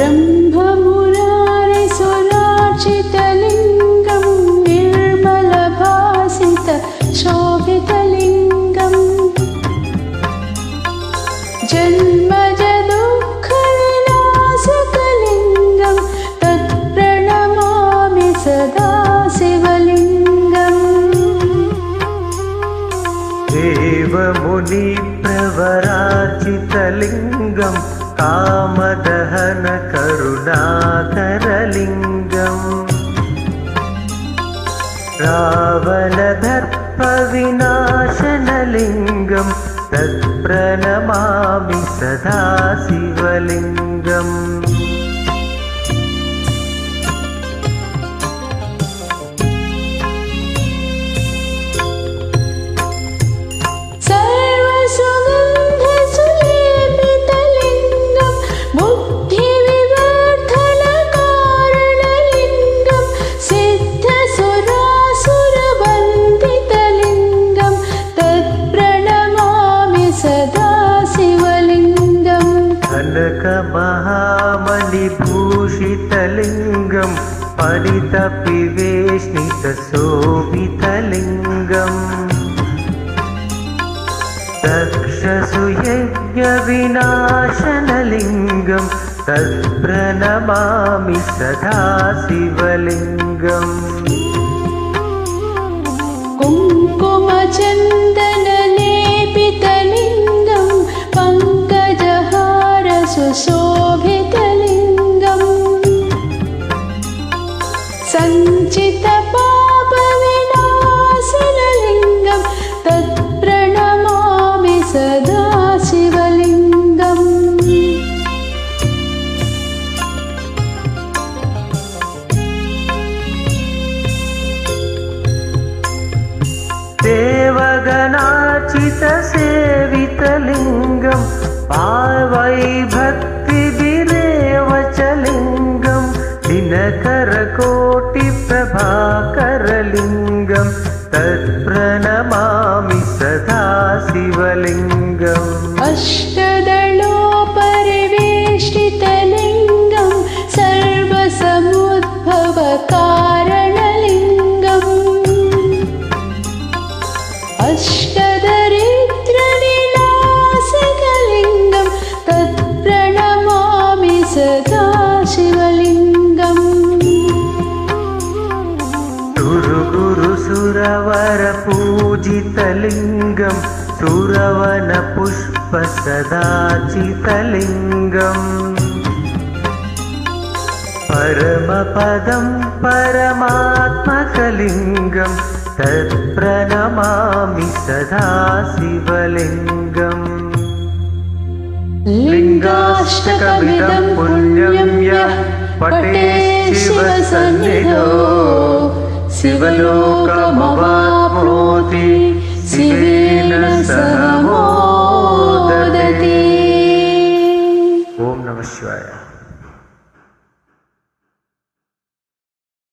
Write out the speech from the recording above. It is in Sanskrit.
ब्रह्ममुरारिसुरार्चितलिङ्गं निर्मलभासितशोभितलिङ्गं जन्मजदुःखविनाशकलिङ्गं तत्प्रणमामि सदा शिवलिङ्गम् देवमुनिप्रवरार्चितलिङ्गं कामदहन करुणाकरलिङ्गम् रावणदर्पविनाशनलिङ्गं तत्प्रणमामि सदा शिवलिङ्गम् कनकमहामणिभूषितलिङ्गं परितपिवेष्णितशोभितलिङ्गम् दक्षसुयज्ञविनाशनलिङ्गं तत्प्रणमामि सदा शिवलिङ्गम् कुङ्कुमचन्दनलेपितलिङ्गं पङ्कजहार सुशोभितलिङ्गं सञ्चितपापविनाशनलिङ्गं तत्प्रणमामि सदा शिवलिङ्गम् देवगणार्चितसेवितलिङ्गं पावैभक्तिभिरेव च लिङ्गं दिनकरकोटिप्रभाकरलिङ्गं तत्प्रणमामि सदा शिवलिङ्गम् अष्टदलोपरिवेष्टितलिङ्गं सर्वसमुद्भवकारणलिङ्गम् अष्टदरिद्रविनाशकलिङ्गं तत्प्रणमामि सदा शिवलिङ्गम् सुरगुरुसुरवरपूजितलिङ्गं सुरवनपुष्पसदाचितलिङ्गम् परमपदं परमात्मकलिङ्गं तत्प्रणमामि सदा शिवलिङ्गम् लिङ्गाष्टकमिदं पुण्यं यः पठेत् शिवसन्निधौ शिवलोकमवाप्नोति